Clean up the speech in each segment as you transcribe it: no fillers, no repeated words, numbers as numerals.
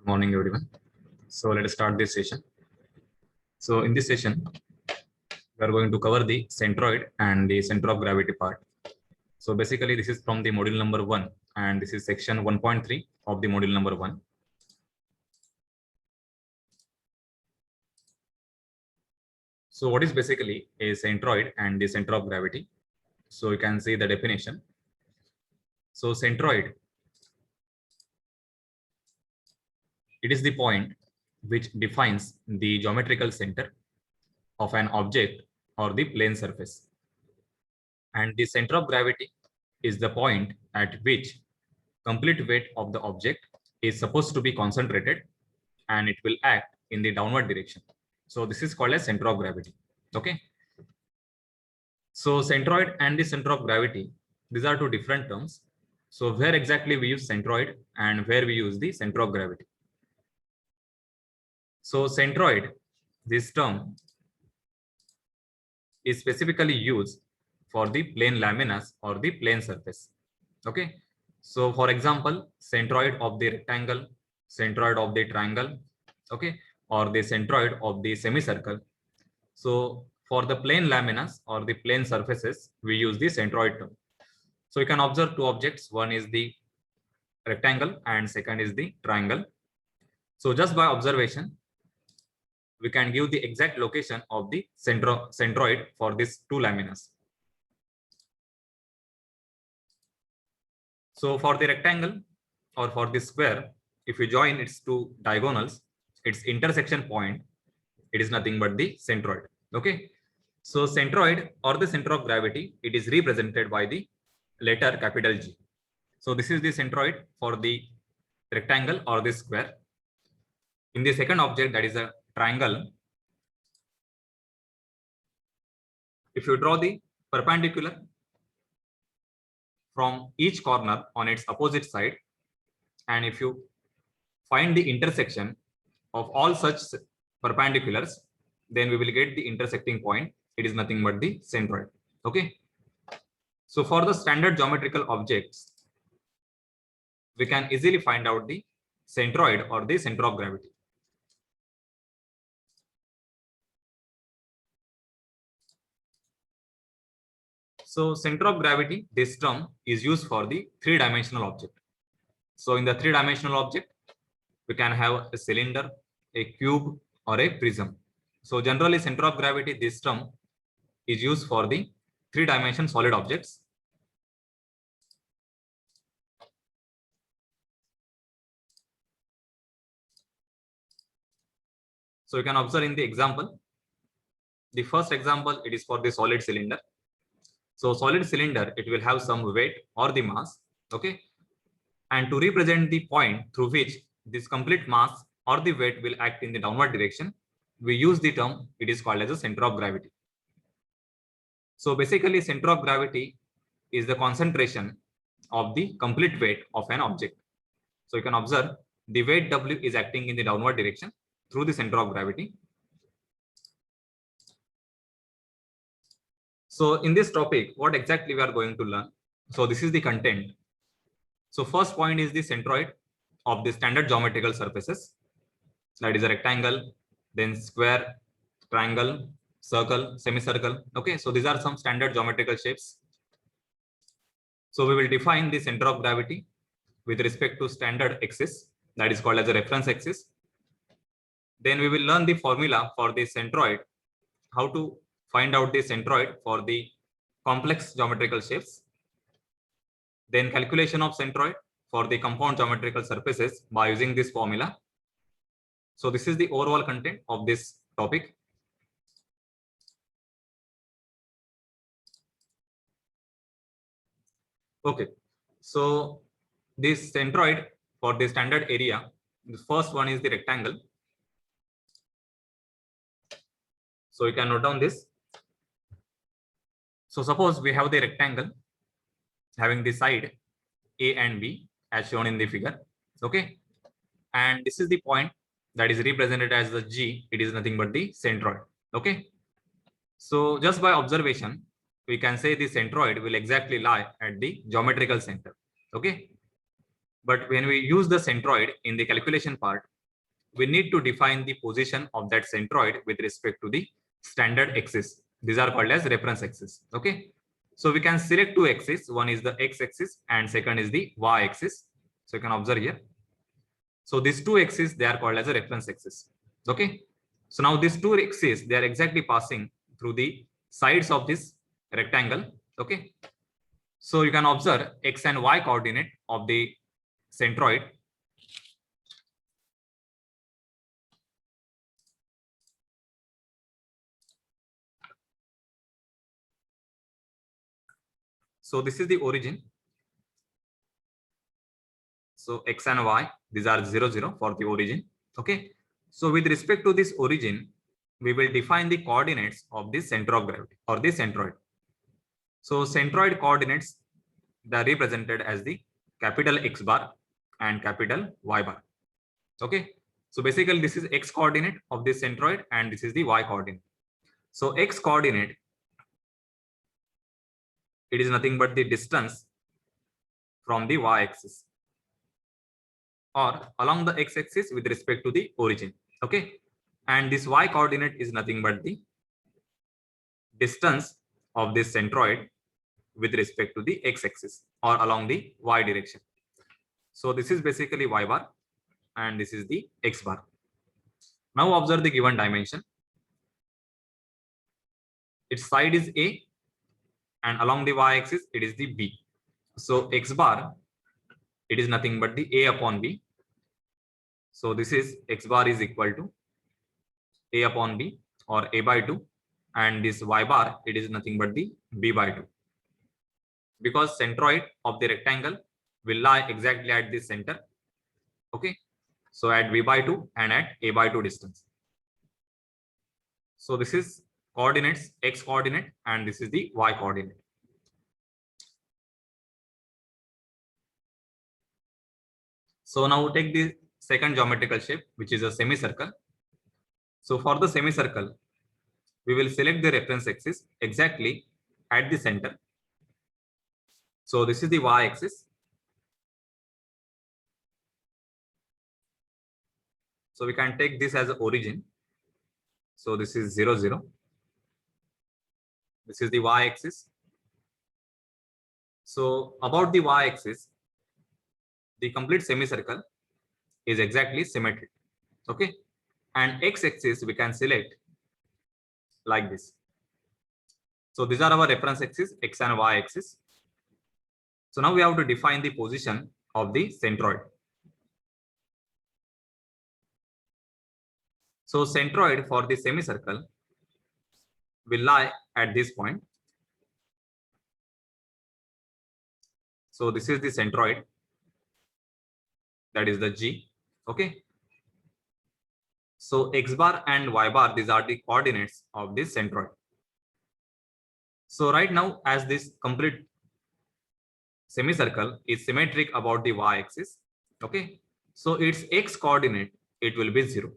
Morning, everyone. So let us start this session. So in this session, we are going to cover the centroid and the center of gravity part. So basically, this is from the module number 1, and this is section 1.3 of the module number 1. So what is basically a centroid and the center of gravity? So you can see the definition. So centroid, it is the point which defines the geometrical center of an object or the plane surface. And the center of gravity is the point at which complete weight of the object is supposed to be concentrated and it will act in the downward direction. So this is called as center of gravity. Okay. So centroid and the center of gravity, these are two different terms. So where exactly we use centroid and where we use the center of gravity. So centroid, this term is specifically used for the plane laminas or the plane surface. Okay. So for example, centroid of the rectangle, centroid of the triangle, okay, or the centroid of the semicircle. So for the plane laminas or the plane surfaces, we use the centroid term. So you can observe two objects. One is the rectangle and second is the triangle. So just by observation, we can give the exact location of the centroid for these two laminas. So for the rectangle or for the square, if you join its two diagonals, its intersection point, it is nothing but the centroid. Okay. So centroid or the center of gravity, it is represented by the letter capital G. So this is the centroid for the rectangle or the square. In the second object, that is a triangle, if you draw the perpendicular from each corner on its opposite side, and if you find the intersection of all such perpendiculars, then we will get the intersecting point. It is nothing but the centroid. Okay. So for the standard geometrical objects, we can easily find out the centroid or the center of gravity. So center of gravity, this term is used for the three-dimensional object. So in the three-dimensional object, we can have a cylinder, a cube, or a prism. So generally, center of gravity, this term is used for the three-dimension solid objects. So you can observe in the example, the first example, it is for the solid cylinder. So solid cylinder, it will have some weight or the mass. Okay. And to represent the point through which this complete mass or the weight will act in the downward direction, we use the term, it is called as a center of gravity. So basically, center of gravity is the concentration of the complete weight of an object. So you can observe the weight W is acting in the downward direction through the center of gravity. So in this topic, what exactly we are going to learn? So this is the content. So first point is the centroid of the standard geometrical surfaces. That is a rectangle, then square, triangle, circle, semicircle. Okay, so these are some standard geometrical shapes. So we will define the center of gravity with respect to standard axis, that is called as a reference axis. Then we will learn the formula for the centroid, how to find out the centroid for the complex geometrical shapes. Then calculation of centroid for the compound geometrical surfaces by using this formula. So this is the overall content of this topic. Okay, so this centroid for the standard area, the first one is the rectangle. So you can note down this. So suppose we have the rectangle having the side A and B as shown in the figure. Okay, and this is the point that is represented as the G. It is nothing but the centroid. Okay, so just by observation, we can say the centroid will exactly lie at the geometrical center. Okay, but when we use the centroid in the calculation part, we need to define the position of that centroid with respect to the standard axis. These are called as reference axis. Okay. So we can select two axes. One is the x-axis and second is the y-axis. So you can observe here. So these two axes, they are called as a reference axis. Okay. So now these two axes, they are exactly passing through the sides of this rectangle. Okay. So you can observe x and y coordinate of the centroid. So this is the origin. So x and y, these are 0, 0 for the origin. Okay. So with respect to this origin, we will define the coordinates of this center of gravity or the centroid. So centroid coordinates, they are represented as the capital X bar and capital Y bar. Okay. So basically this is X coordinate of this centroid and this is the Y coordinate. So X coordinate, it is nothing but the distance from the Y axis or along the X axis with respect to the origin. Okay. And this Y coordinate is nothing but the distance of this centroid with respect to the X axis or along the Y direction. So this is basically Y bar and this is the X bar. Now observe the given dimension. Its side is A and along the Y axis it is the B. So X bar, it is nothing but the A upon B. So this is X bar is equal to A upon B or A by 2, and this Y bar, it is nothing but the B by 2. Because centroid of the rectangle will lie exactly at the center. Okay. So at B by 2 and at A by 2 distance. So this is coordinates, X coordinate, and this is the Y coordinate. So now take the second geometrical shape, which is a semicircle. So for the semicircle, we will select the reference axis exactly at the center. So this is the Y axis. So we can take this as origin. So this is 0, 0. This is the Y axis. So about the Y axis, the complete semicircle is exactly symmetric. Okay. And X axis we can select like this. So these are our reference axis, X and Y axis. So now we have to define the position of the centroid. So centroid for the semicircle will lie at this point. So this is the centroid, that is the G. Okay. So X bar and Y bar, these are the coordinates of this centroid. So right now, as this complete semicircle is symmetric about the Y axis. Okay. So its X coordinate, it will be 0.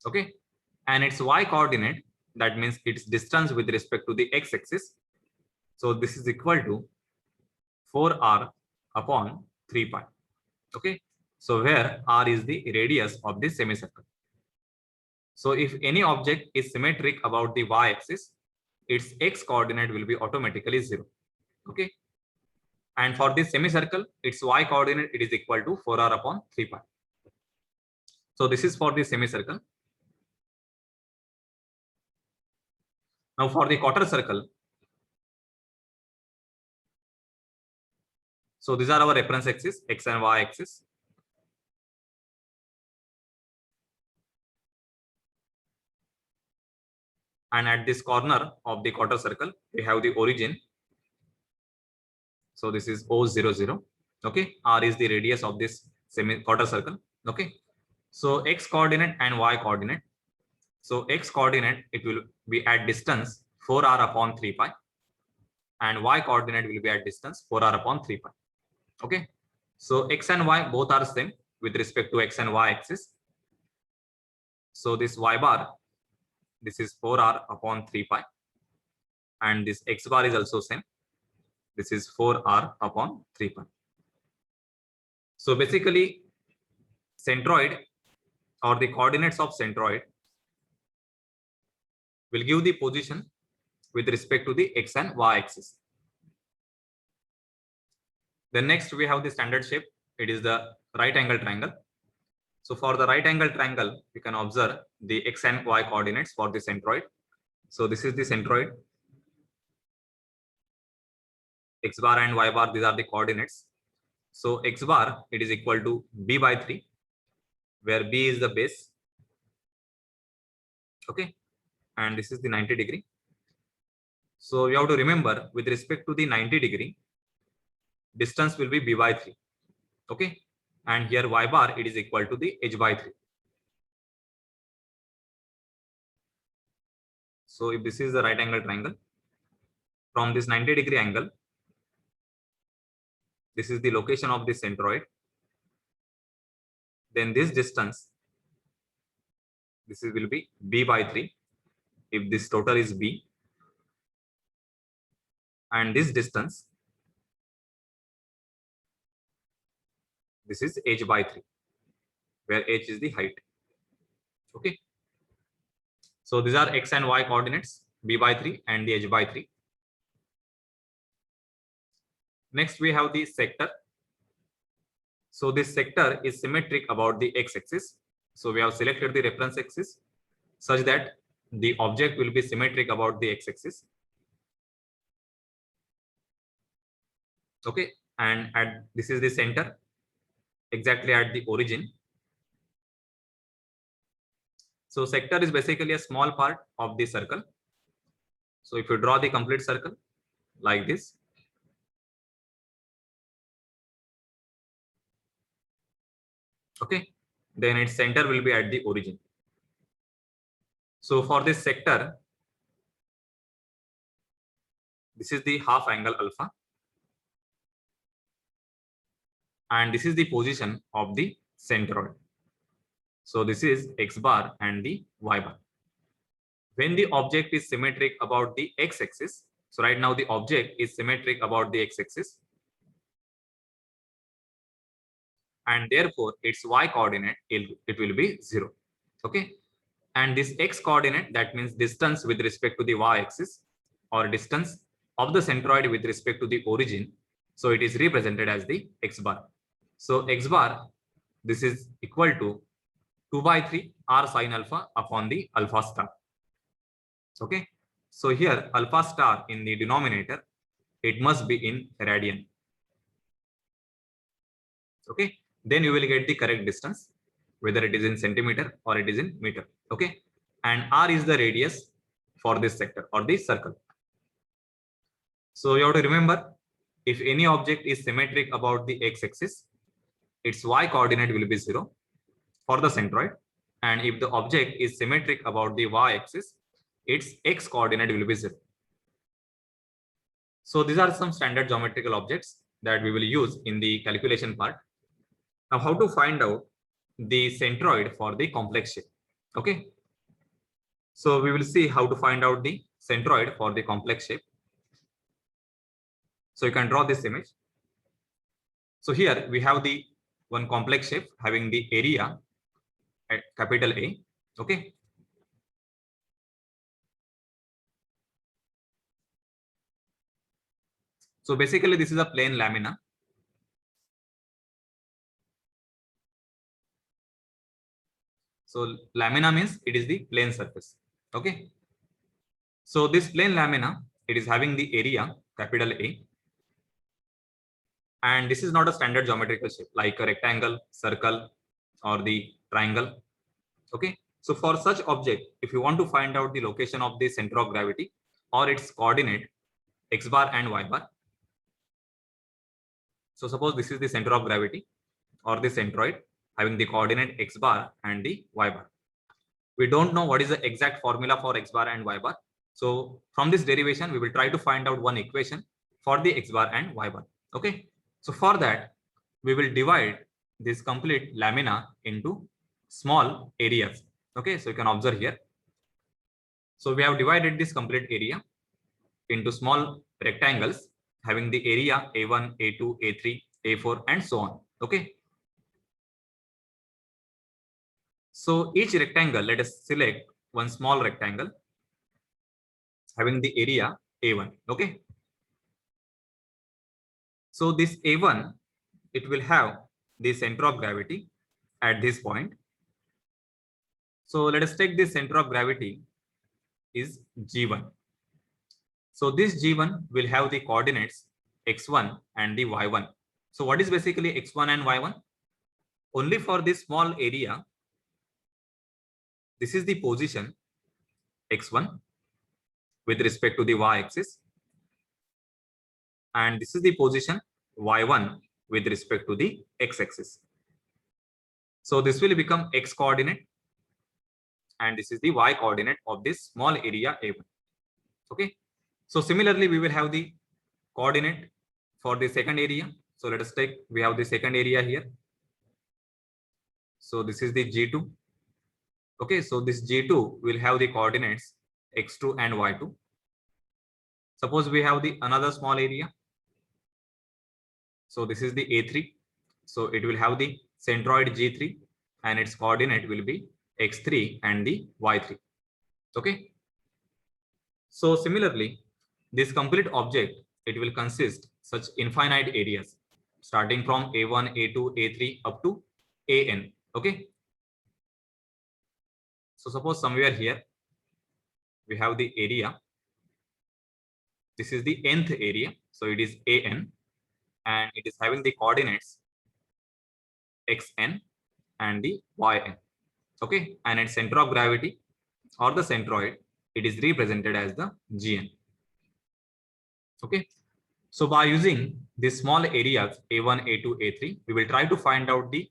Okay. And its Y coordinate, that means its distance with respect to the X axis. So this is equal to 4r upon 3 pi. Okay. So where r is the radius of this semicircle. So if any object is symmetric about the Y axis, its X coordinate will be automatically 0. Okay. And for this semicircle, its Y coordinate, it is equal to 4r upon 3 pi. So this is for the semicircle. Now for the quarter circle, so these are our reference axis, X and Y axis. And at this corner of the quarter circle, we have the origin. So this is O00. Okay. R is the radius of this quarter circle. Okay. So X coordinate and Y coordinate. So X coordinate, it will be at distance 4r upon 3 pi. And Y coordinate will be at distance 4r upon 3 pi. Okay. So X and Y both are same with respect to X and Y axis. So this Y bar, this is 4r upon 3 pi. And this X bar is also same. This is 4r upon 3 pi. So basically, centroid or the coordinates of centroid will give the position with respect to the x and y axis. Then next we have the standard shape. It is the right angle triangle. So for the right angle triangle, you can observe the x and y coordinates for the centroid. So this is the centroid. X bar and y bar, these are the coordinates. So x bar, it is equal to b by 3, where b is the base. Okay. And this is the 90 degree. So you have to remember, with respect to the 90 degree, distance will be b by 3. Okay. And here y bar, it is equal to the h by 3. So if this is the right angle triangle, from this 90 degree angle, this is the location of the centroid. Then this distance, this will be b by 3 if this total is b, and this distance, this is h by 3, where h is the height. Okay. So these are x and y coordinates, b by 3 and the h by 3. Next we have the sector. So this sector is symmetric about the x-axis. So we have selected the reference axis such that the object will be symmetric about the x-axis. Okay. And this is the center, exactly at the origin. So sector is basically a small part of the circle. So if you draw the complete circle like this, okay, then its center will be at the origin. So for this sector, this is the half angle alpha, and this is the position of the centroid. So this is x bar and the y bar. When the object is symmetric about the x-axis, so right now the object is symmetric about the x-axis, and therefore its y coordinate, it will be 0. Okay. And this x coordinate, that means distance with respect to the y-axis, or distance of the centroid with respect to the origin. So it is represented as the x bar. So x bar, this is equal to 2 by 3 r sine alpha upon the alpha star. Okay. So here alpha star in the denominator, it must be in radian. Okay. Then you will get the correct distance, whether it is in centimeter or it is in meter. Okay. And r is the radius for this sector or this circle. So you have to remember, if any object is symmetric about the x-axis, its y coordinate will be 0 for the centroid. And if the object is symmetric about the y-axis, its x coordinate will be 0. So these are some standard geometrical objects that we will use in the calculation part. Now, how to find out the centroid for the complex shape? Okay. So we will see how to find out the centroid for the complex shape. So you can draw this image. So here we have the one complex shape having the area at capital A. Okay. So basically this is a plane lamina. So lamina means it is the plane surface. Okay. So this plane lamina, it is having the area capital A. And this is not a standard geometrical shape like a rectangle, circle, or the triangle. Okay. So for such object, if you want to find out the location of the center of gravity or its coordinate x bar and y bar. So suppose this is the center of gravity or the centroid having the coordinate x bar and the y bar. We don't know what is the exact formula for x bar and y bar. So from this derivation, we will try to find out one equation for the x bar and y bar. Okay. So for that, we will divide this complete lamina into small areas. Okay. So you can observe here. So we have divided this complete area into small rectangles having the area A1, A2, A3, A4, and so on. Okay. So each rectangle, let us select one small rectangle having the area A1. Okay. So this A1, it will have the center of gravity at this point. So let us take the center of gravity is G1. So this G1 will have the coordinates x1 and the y1. So what is basically x1 and y1? Only for this small area, this is the position x1 with respect to the y-axis, and this is the position y1 with respect to the x-axis. So this will become x coordinate, and this is the y coordinate of this small area A1. Okay. So similarly, we will have the coordinate for the second area. So let us take, we have the second area here. So this is the G2. Okay. So this G2 will have the coordinates x2 and y2. Suppose we have the another small area. So this is the A3. So it will have the centroid G3 and its coordinate will be x3 and the y3. Okay. So similarly, this complete object, it will consist such infinite areas starting from A1, A2, A3 up to AN. Okay. So suppose somewhere here we have the area. This is the nth area. So it is AN and it is having the coordinates XN and the YN. Okay. And its center of gravity or the centroid, it is represented as the GN. Okay. So by using these small areas A1, A2, A3, we will try to find out the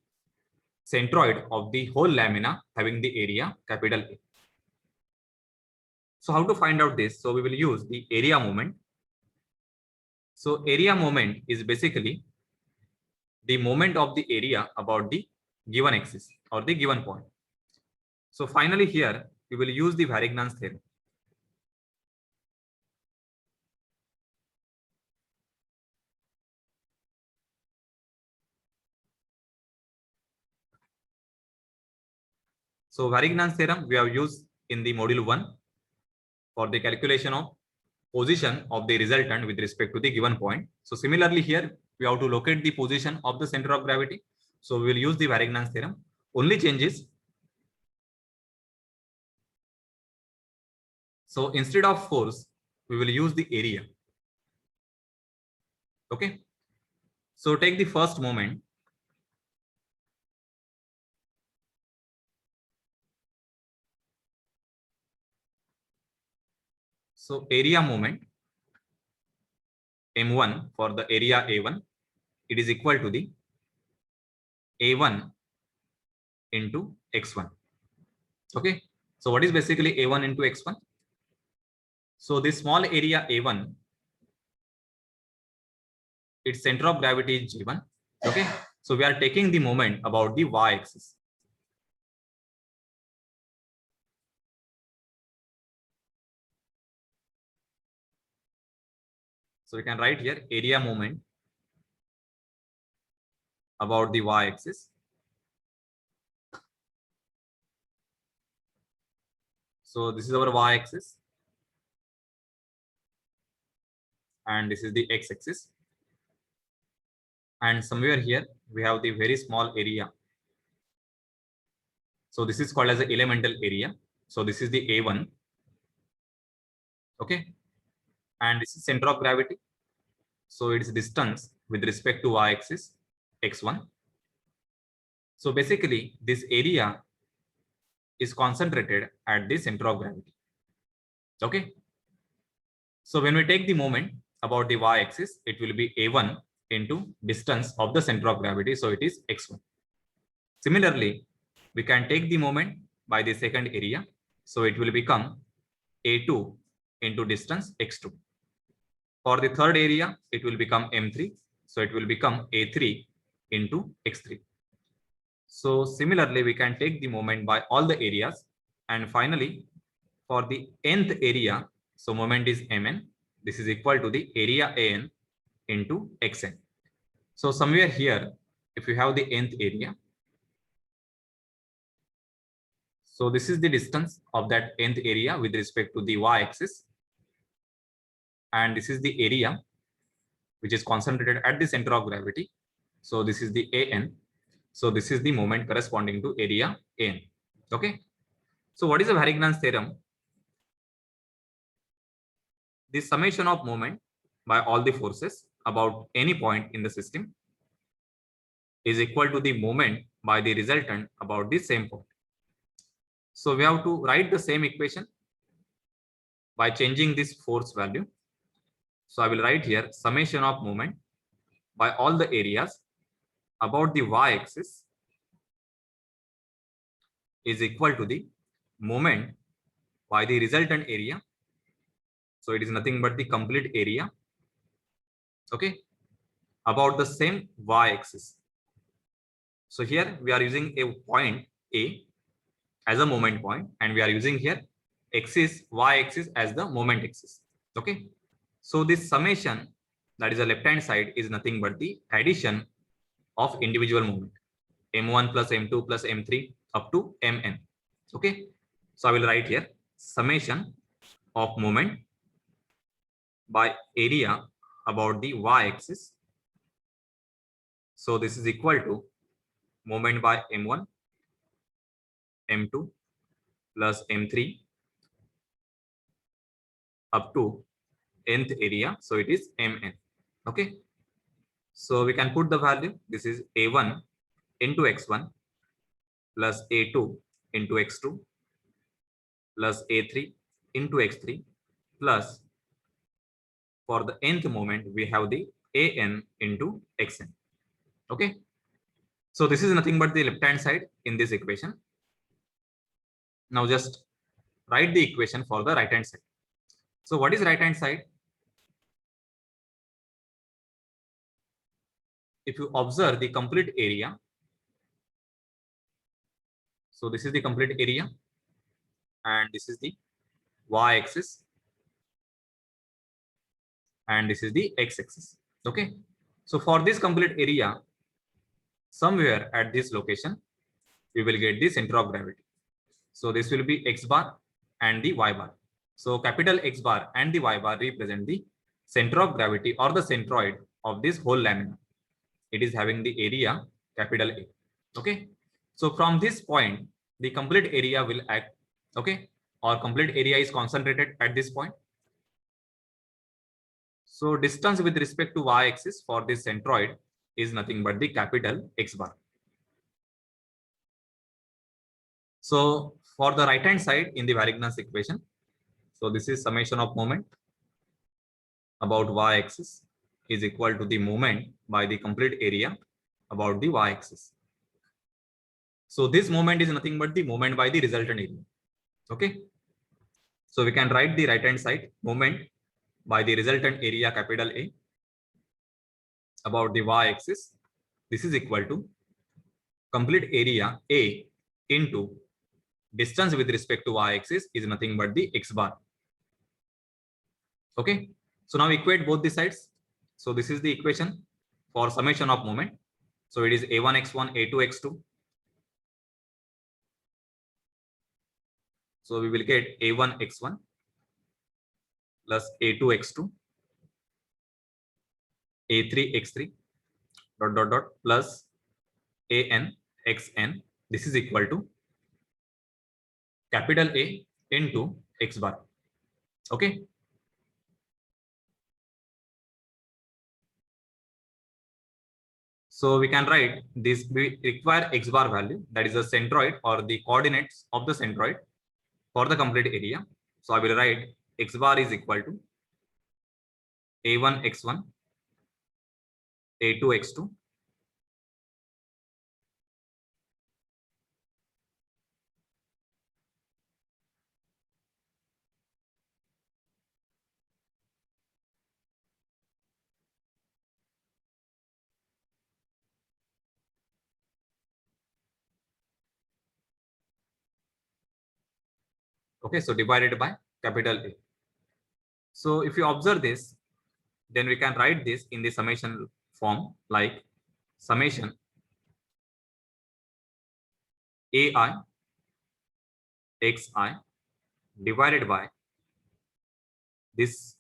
centroid of the whole lamina having the area capital A. So how to find out this? So we will use the area moment. So area moment is basically the moment of the area about the given axis or the given point. So finally here we will use the Varignan's theorem. So Varignan's theorem we have used in the module 1 for the calculation of position of the resultant with respect to the given point. So similarly here we have to locate the position of the center of gravity. So we will use the Varignan's theorem. Only changes. So instead of force, we will use the area. Okay. So take the first moment. So area moment M1 for the area A1, it is equal to the A1 into X1. Okay. So what is basically A1 into X1? So this small area A1, its center of gravity is G1. Okay. So we are taking the moment about the y-axis. So we can write here area moment about the y-axis. So this is our y-axis and this is the x-axis. And somewhere here we have the very small area. So this is called as the elemental area. So this is the A1. Okay. And this is center of gravity. So its distance with respect to y-axis x1. So basically this area is concentrated at the center of gravity. Okay. So when we take the moment about the y-axis, it will be A1 into distance of the center of gravity. So it is x1. Similarly, we can take the moment by the second area. So it will become A2 into distance x2. For the third area, it will become M3. So it will become A3 into x3. So similarly, we can take the moment by all the areas. And finally, for the nth area, so moment is Mn. This is equal to the area An into Xn. So somewhere here, if you have the nth area, So this is the distance of that nth area with respect to the y-axis. And this is the area which is concentrated at the center of gravity. So this is the AN. So this is the moment corresponding to area AN. Okay. So what is the Varignan's theorem? The summation of moment by all the forces about any point in the system is equal to the moment by the resultant about the same point. So we have to write the same equation by changing this force value. So I will write here summation of moment by all the areas about the y-axis is equal to the moment by the resultant area. So it is nothing but the complete area, okay, about the same y-axis. So here we are using a point A as a moment point, and we are using here axis y-axis as the moment axis. Okay, so this summation, that is the left hand side, is nothing but the addition of individual moment m1 plus m2 plus m3 up to mn. Okay, so I will write here summation of moment by area about the y-axis. So this is equal to moment by m1, m2 plus m3 up to nth area. So it is mn. Okay, so we can put the value. This is a1 into x1 plus a2 into x2 plus a3 into x3 plus, for the nth moment, we have the an into xn. Okay, so this is nothing but the left hand side in this equation. Now just write the equation for the right hand side. So what is right hand side? If you observe the complete area, so this is the complete area and this is the y-axis and this is the x-axis. Okay, so for this complete area, somewhere at this location, we will get the center of gravity. So this will be x bar and the y bar. So capital X bar and the y bar represent the center of gravity or the centroid of this whole lamina. It is having the area capital A. Okay, so from this point, the complete area will act. Okay, or complete area is concentrated at this point. So distance with respect to y-axis for this centroid is nothing but the capital X bar. So for the right hand side in the Varignan's equation, so this is summation of moment about y-axis is equal to the moment by the complete area about the y-axis. So this moment is nothing but the moment by the resultant area. Okay, so we can write the right hand side moment by the resultant area capital A about the y-axis. This is equal to complete area A into distance with respect to y-axis is nothing but the x bar. Okay, so now equate both the sides. So this is the equation for summation of moment. So it is a1 x1 a2 x2. So we will get a1 x1 plus a2 x2 a3 x3 dot dot dot plus an xn. This is equal to capital A into x bar. Okay, so we can write this. We require x bar value, that is the centroid or the coordinates of the centroid for the complete area. So I will write x bar is equal to a1 x1 a2 x2 okay, so divided by capital A. So if you observe this, then we can write this in the summation form like summation AI xi divided by this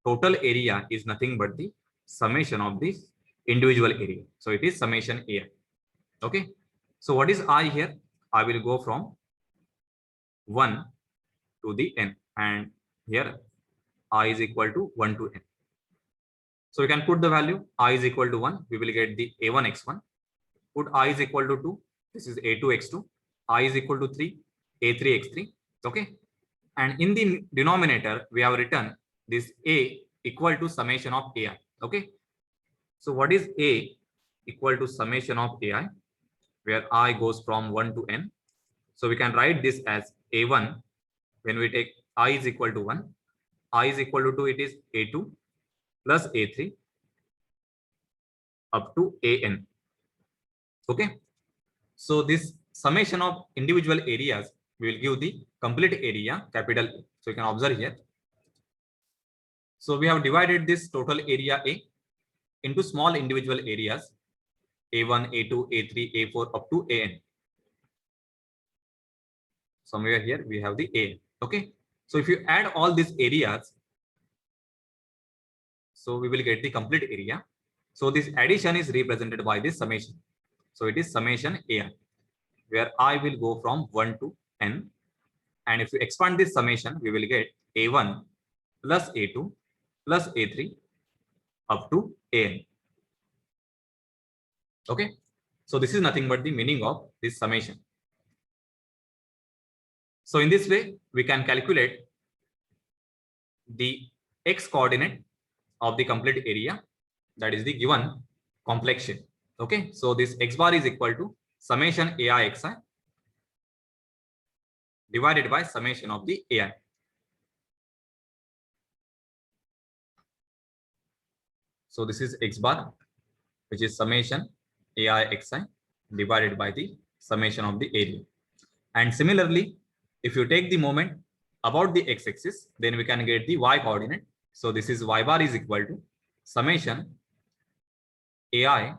total area is nothing but the summation of this individual area. So it is summation ai. Okay. So what is I here? I will go from 1 to the n, and here I is equal to 1 to n. So we can put the value I is equal to 1. We will get the a1 x1. Put I is equal to 2. This is a2 x2. I is equal to 3. a3 x3. Okay. And in the denominator, we have written this a equal to summation of ai. Okay. So what is a equal to summation of ai, where I goes from 1 to n? So we can write this as a1. When we take I is equal to 1, I is equal to 2, it is a2 plus a3 up to an. Okay. So this summation of individual areas will give the complete area, capital A. So you can observe here. So we have divided this total area A into small individual areas A1, A2, A3, A4 up to AN. Somewhere here we have the A. Okay. So if you add all these areas, so we will get the complete area. So this addition is represented by this summation. So it is summation AI, where I will go from 1 to n. And if you expand this summation, we will get A1 plus A2 plus A3 up to AN. Okay. So this is nothing but the meaning of this summation. So in this way, we can calculate the x coordinate of the complete area, that is the given complex shape. Okay. So this x bar is equal to summation AI xi divided by summation of the AI. So this is x bar, which is summation AI xi divided by the summation of the area. And similarly, if you take the moment about the x-axis, then we can get the y coordinate. So this is y bar is equal to summation AI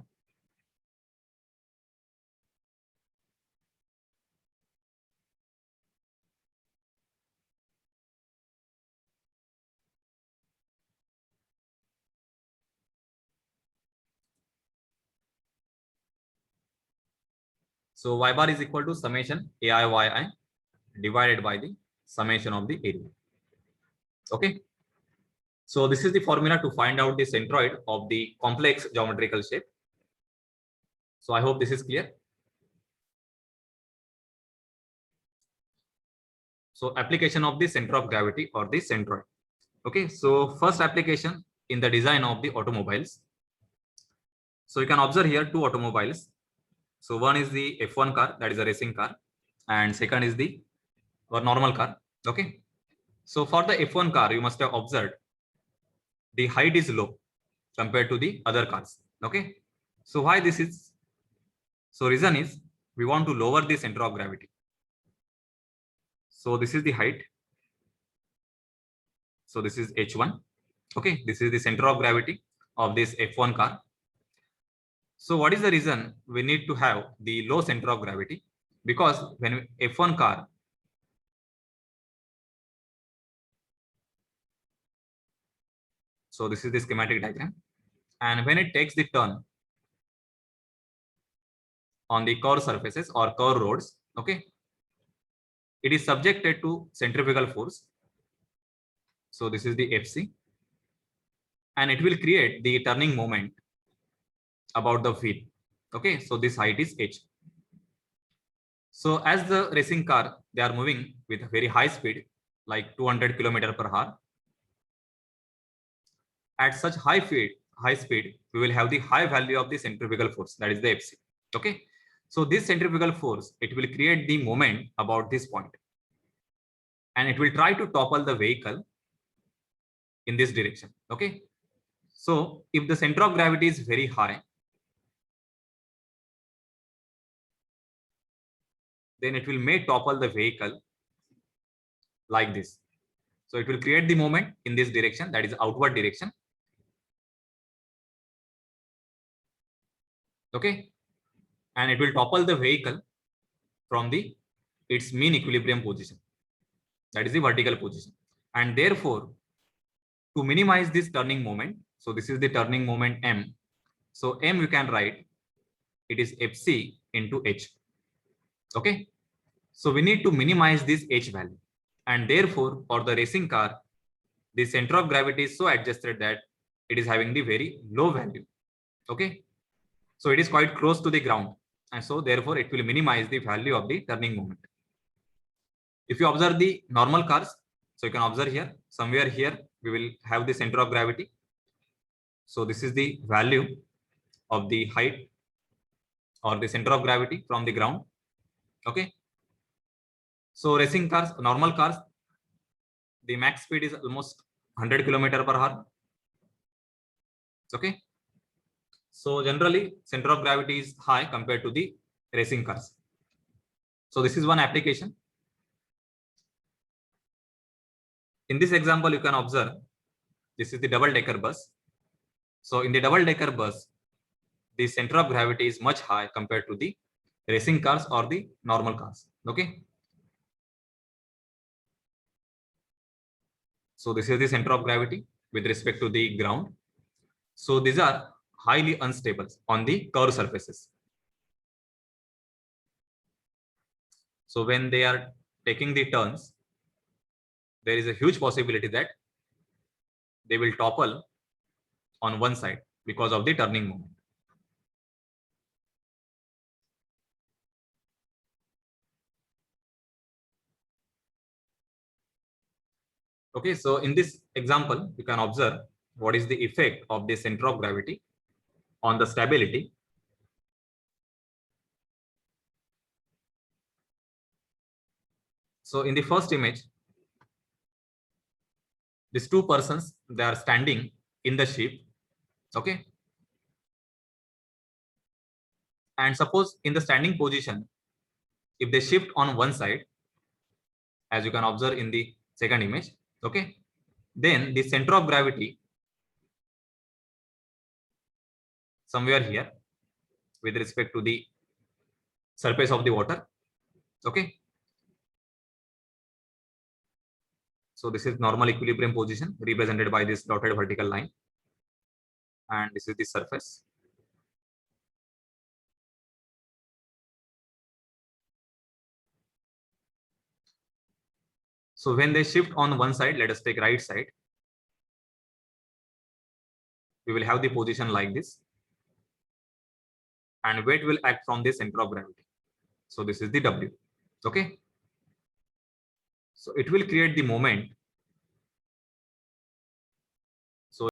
so y bar is equal to summation AI yi divided by the summation of the area. Okay. So this is the formula to find out the centroid of the complex geometrical shape. So I hope this is clear. So application of the center of gravity or the centroid. Okay. So first application in the design of the automobiles. So you can observe here two automobiles. So one is the F1 car, that is a racing car, and second is the normal car. Okay. So for the F1 car, you must have observed the height is low compared to the other cars. Okay. So why this is? So reason is we want to lower the center of gravity. So this is the height. So this is H1. Okay. This is the center of gravity of this F1 car. So what is the reason we need to have the low center of gravity? Because when F1 car, so this is the schematic diagram, and when it takes the turn on the curved surfaces or curved roads, okay, it is subjected to centrifugal force. So this is the Fc, and it will create the turning moment about the wheel. Okay, so this height is h. So as the racing car, they are moving with a very high speed, like 200 km/h. At such high speed, we will have the high value of the centrifugal force, that is the Fc. Okay, so this centrifugal force, it will create the moment about this point, and it will try to topple the vehicle in this direction. Okay, so if the center of gravity is very high, then it will may topple the vehicle like this. So it will create the moment in this direction, that is outward direction. Okay, and it will topple the vehicle from the its mean equilibrium position. That is the vertical position. And therefore, to minimize this turning moment, so this is the turning moment M. So M you can write, it is Fc into H. Okay. So we need to minimize this H value. And therefore, for the racing car, the center of gravity is so adjusted that it is having the very low value. Okay. So it is quite close to the ground. And so therefore, it will minimize the value of the turning moment. If you observe the normal cars, so you can observe here, somewhere here, we will have the center of gravity. So this is the value of the height or the center of gravity from the ground. Okay. So racing cars, normal cars, the max speed is almost 100 km/h. Okay. So generally, center of gravity is high compared to the racing cars. So this is one application. In this example, you can observe this is the double-decker bus. So in the double-decker bus, the center of gravity is much high compared to the racing cars or the normal cars. Okay. So this is the center of gravity with respect to the ground. So these are highly unstable on the curved surfaces. So when they are taking the turns, there is a huge possibility that they will topple on one side because of the turning moment. Okay, so in this example, you can observe what is the effect of the center of gravity on the stability. So in the first image, these two persons, they are standing in the ship. Okay. And suppose in the standing position, if they shift on one side, as you can observe in the second image, okay, then the center of gravity somewhere here with respect to the surface of the water. Okay. So this is normal equilibrium position represented by this dotted vertical line. And this is the surface. So when they shift on one side, let us take right side, we will have the position like this. And weight will act from the center of gravity. So this is the W. Okay. So it will create the moment